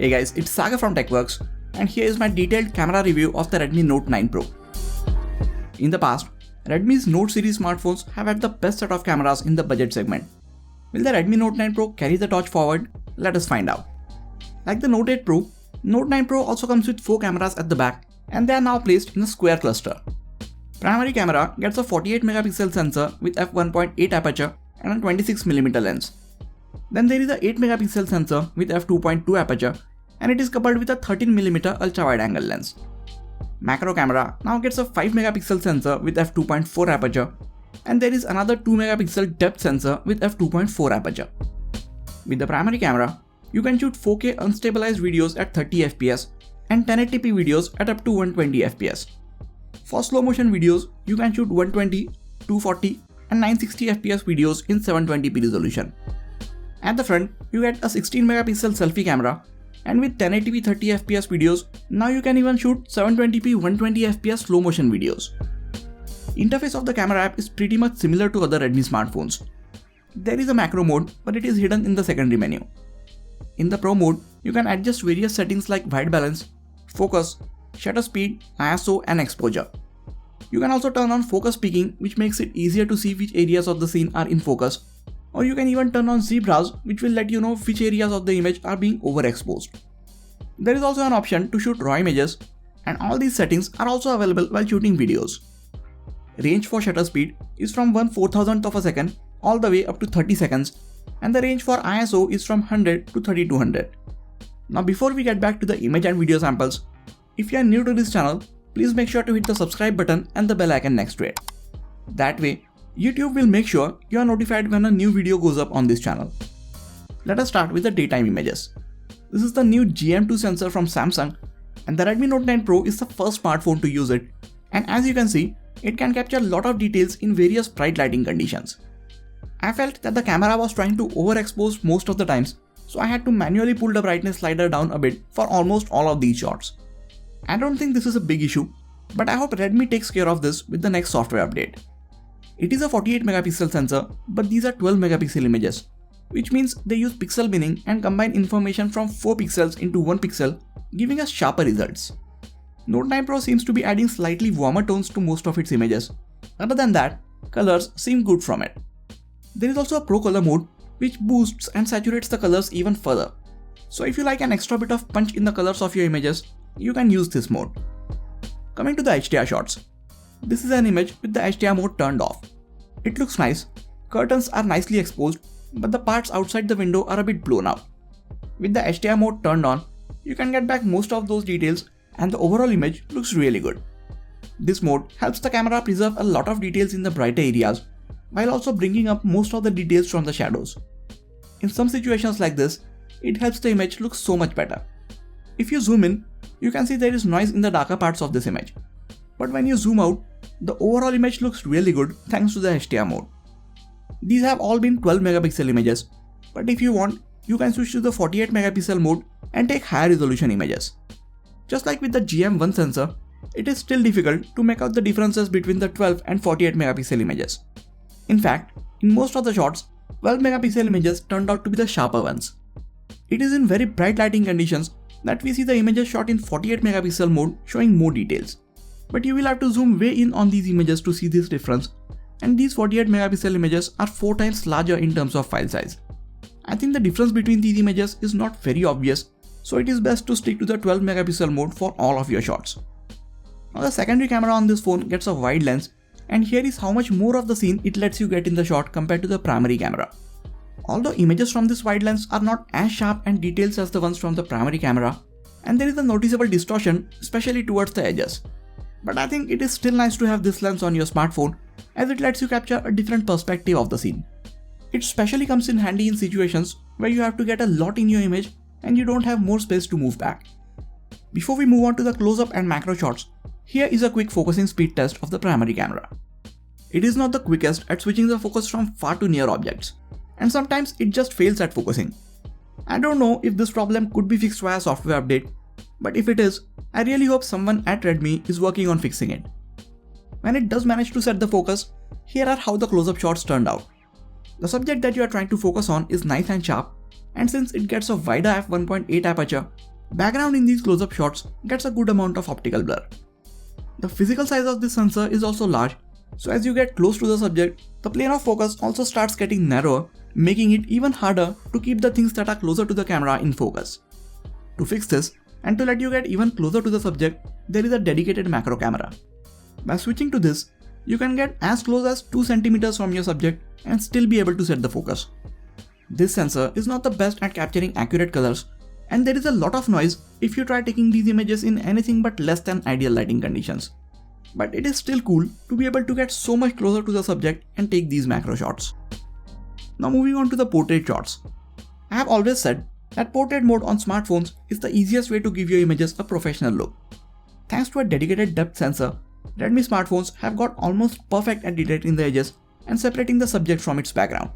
Hey guys, it's Saga from TechWorks, and here is my detailed camera review of the Redmi Note 9 Pro. In the past, Redmi's Note series smartphones have had the best set of cameras in the budget segment. Will the Redmi Note 9 Pro carry the torch forward? Let us find out. Like the Note 8 Pro, Note 9 Pro also comes with 4 cameras at the back, and they are now placed in a square cluster. Primary camera gets a 48 megapixel sensor with f1.8 aperture and a 26mm lens. Then there is a 8 megapixel sensor with f2.2 aperture, and it is coupled with a 13mm ultra wide angle lens. Macro camera now gets a 5 megapixel sensor with f2.4 aperture, and there is another 2 megapixel depth sensor with f2.4 aperture. With the primary camera, you can shoot 4K unstabilized videos at 30 fps and 1080p videos at up to 120 fps. For slow motion videos, you can shoot 120, 240 and 960 fps videos in 720p resolution. At the front, you get a 16 megapixel selfie camera, and with 1080p 30 fps videos, now you can even shoot 720p 120 fps slow motion videos. Interface of the camera app is pretty much similar to other Redmi smartphones. There is a macro mode, but it is hidden in the secondary menu. In the Pro mode, you can adjust various settings like white balance, focus, shutter speed, ISO and exposure. You can also turn on focus peaking, which makes it easier to see which areas of the scene are in focus, or you can even turn on Z-browse, which will let you know which areas of the image are being overexposed. There is also an option to shoot raw images, and all these settings are also available while shooting videos. Range for shutter speed is from 1/4000th of a second all the way up to 30 seconds, and the range for ISO is from 100 to 3200. Now before we get back to the image and video samples, if you are new to this channel, please make sure to hit the subscribe button and the bell icon next to it. That way, YouTube will make sure you are notified when a new video goes up on this channel. Let us start with the daytime images. This is the new GM2 sensor from Samsung, and the Redmi Note 9 Pro is the first smartphone to use it, and as you can see, it can capture a lot of details in various bright lighting conditions. I felt that the camera was trying to overexpose most of the times, so I had to manually pull the brightness slider down a bit for almost all of these shots. I don't think this is a big issue, but I hope Redmi takes care of this with the next software update. It is a 48 megapixel sensor, but these are 12 megapixel images, which means they use pixel binning and combine information from 4 pixels into 1 pixel, giving us sharper results. Note 9 Pro seems to be adding slightly warmer tones to most of its images. Other than that, colors seem good from it. There is also a Pro Color mode, which boosts and saturates the colors even further. So if you like an extra bit of punch in the colors of your images, you can use this mode. Coming to the HDR shots. This is an image with the HDR mode turned off. It looks nice, curtains are nicely exposed, but the parts outside the window are a bit blown out. With the HDR mode turned on, you can get back most of those details, and the overall image looks really good. This mode helps the camera preserve a lot of details in the brighter areas, while also bringing up most of the details from the shadows. In some situations like this, it helps the image look so much better. If you zoom in, you can see there is noise in the darker parts of this image. But when you zoom out, the overall image looks really good thanks to the HDR mode. These have all been 12 megapixel images, but if you want, you can switch to the 48 megapixel mode and take higher resolution images. Just like with the GM1 sensor, it is still difficult to make out the differences between the 12 and 48 megapixel images. In fact, in most of the shots, 12 megapixel images turned out to be the sharper ones. It is in very bright lighting conditions that we see the images shot in 48 megapixel mode showing more details. But you will have to zoom way in on these images to see this difference, and these 48 megapixel images are 4 times larger in terms of file size. I think the difference between these images is not very obvious, so it is best to stick to the 12 megapixel mode for all of your shots. Now the secondary camera on this phone gets a wide lens, and here is how much more of the scene it lets you get in the shot compared to the primary camera. Although images from this wide lens are not as sharp and detailed as the ones from the primary camera, and there is a noticeable distortion, especially towards the edges. But I think it is still nice to have this lens on your smartphone, as it lets you capture a different perspective of the scene. It especially comes in handy in situations where you have to get a lot in your image and you don't have more space to move back. Before we move on to the close-up and macro shots, here is a quick focusing speed test of the primary camera. It is not the quickest at switching the focus from far to near objects, and sometimes it just fails at focusing. I don't know if this problem could be fixed via software update, but if it is, I really hope someone at Redmi is working on fixing it. When it does manage to set the focus, here are how the close-up shots turned out. The subject that you are trying to focus on is nice and sharp, and since it gets a wider f1.8 aperture, background in these close-up shots gets a good amount of optical blur. The physical size of this sensor is also large, so as you get close to the subject, the plane of focus also starts getting narrower, making it even harder to keep the things that are closer to the camera in focus. To fix this, and to let you get even closer to the subject, there is a dedicated macro camera. By switching to this, you can get as close as 2 cm from your subject and still be able to set the focus. This sensor is not the best at capturing accurate colors, and there is a lot of noise if you try taking these images in anything but less than ideal lighting conditions. But it is still cool to be able to get so much closer to the subject and take these macro shots. Now moving on to the portrait shots. I have always said that portrait mode on smartphones is the easiest way to give your images a professional look. Thanks to a dedicated depth sensor, Redmi smartphones have got almost perfect at detecting the edges and separating the subject from its background.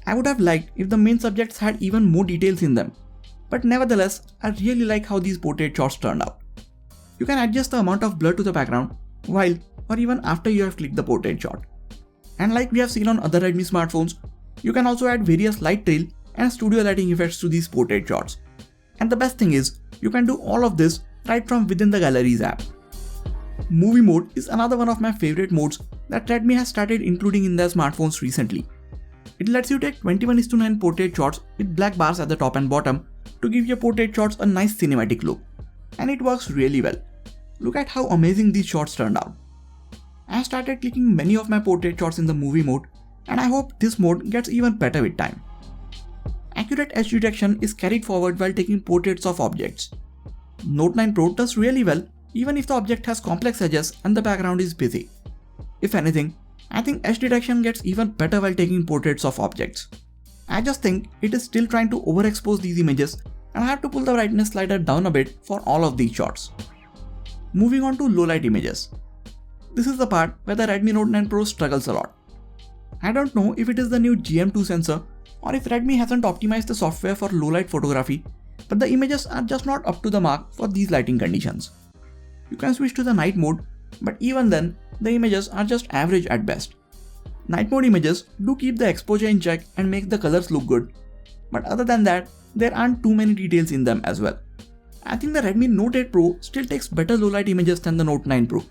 I would have liked if the main subjects had even more details in them, but nevertheless, I really like how these portrait shots turned out. You can adjust the amount of blur to the background while or even after you have clicked the portrait shot. And like we have seen on other Redmi smartphones, you can also add various light trail and studio lighting effects to these portrait shots. And the best thing is, you can do all of this right from within the Galleries app. Movie mode is another one of my favorite modes that Redmi has started including in their smartphones recently. It lets you take 21:9 portrait shots with black bars at the top and bottom to give your portrait shots a nice cinematic look. And it works really well. Look at how amazing these shots turned out. I have started clicking many of my portrait shots in the movie mode, and I hope this mode gets even better with time. Accurate edge detection is carried forward while taking portraits of objects. Note 9 Pro does really well even if the object has complex edges and the background is busy. If anything, I think edge detection gets even better while taking portraits of objects. I just think it is still trying to overexpose these images, and I have to pull the brightness slider down a bit for all of these shots. Moving on to low light images. This is the part where the Redmi Note 9 Pro struggles a lot. I don't know if it is the new GM2 sensor or if Redmi hasn't optimized the software for low light photography, but the images are just not up to the mark for these lighting conditions. You can switch to the night mode, but even then, the images are just average at best. Night mode images do keep the exposure in check and make the colors look good, but other than that, there aren't too many details in them as well. I think the Redmi Note 8 Pro still takes better low light images than the Note 9 Pro.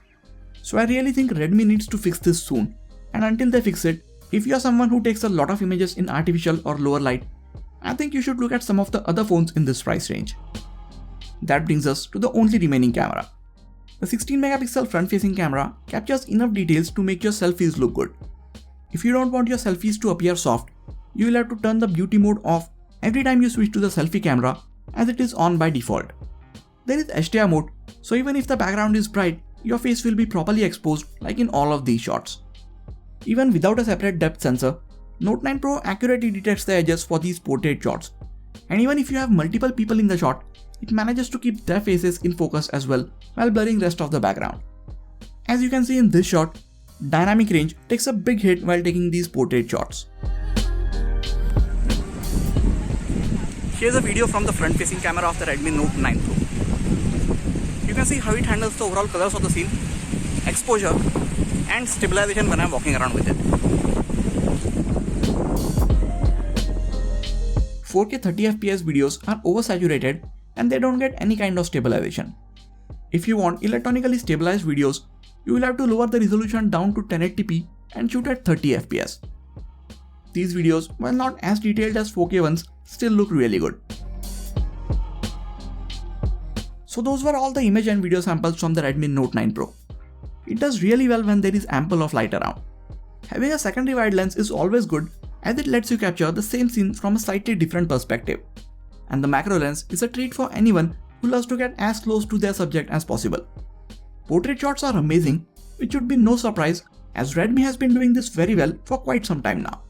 So I really think Redmi needs to fix this soon, and until they fix it, if you are someone who takes a lot of images in artificial or lower light, I think you should look at some of the other phones in this price range. That brings us to the only remaining camera. The 16 megapixel front-facing camera captures enough details to make your selfies look good. If you don't want your selfies to appear soft, you will have to turn the beauty mode off every time you switch to the selfie camera, as it is on by default. There is HDR mode, so even if the background is bright, your face will be properly exposed like in all of these shots. Even without a separate depth sensor, Note 9 Pro accurately detects the edges for these portrait shots. And even if you have multiple people in the shot, it manages to keep their faces in focus as well while blurring rest of the background. As you can see in this shot, dynamic range takes a big hit while taking these portrait shots. Here's a video from the front-facing camera of the Redmi Note 9 Pro. You can see how it handles the overall colors of the scene, exposure, and stabilization when I'm walking around with it. 4K 30fps videos are oversaturated and they don't get any kind of stabilization. If you want electronically stabilized videos, you will have to lower the resolution down to 1080p and shoot at 30fps. These videos, while not as detailed as 4K ones, still look really good. So those were all the image and video samples from the Redmi Note 9 Pro. It does really well when there is ample of light around. Having a secondary wide lens is always good as it lets you capture the same scene from a slightly different perspective. And the macro lens is a treat for anyone who loves to get as close to their subject as possible. Portrait shots are amazing, which should be no surprise as Redmi has been doing this very well for quite some time now.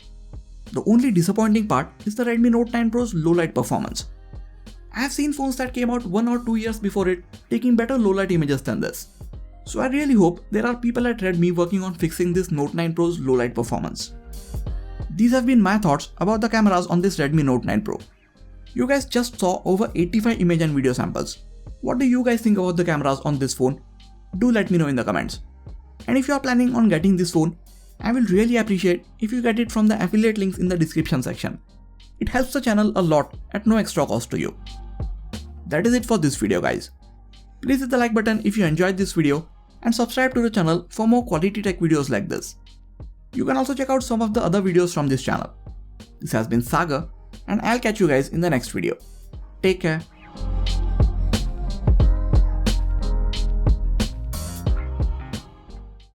The only disappointing part is the Redmi Note 9 Pro's low light performance. I have seen phones that came out 1 or 2 years before it taking better low light images than this. So I really hope there are people at Redmi working on fixing this Note 9 Pro's low light performance. These have been my thoughts about the cameras on this Redmi Note 9 Pro. You guys just saw over 85 image and video samples. What do you guys think about the cameras on this phone? Do let me know in the comments. And if you are planning on getting this phone, I will really appreciate if you get it from the affiliate links in the description section. It helps the channel a lot at no extra cost to you. That is it for this video guys. Please hit the like button if you enjoyed this video and subscribe to the channel for more quality tech videos like this. You can also check out some of the other videos from this channel. This has been Sagar and I'll catch you guys in the next video. Take care.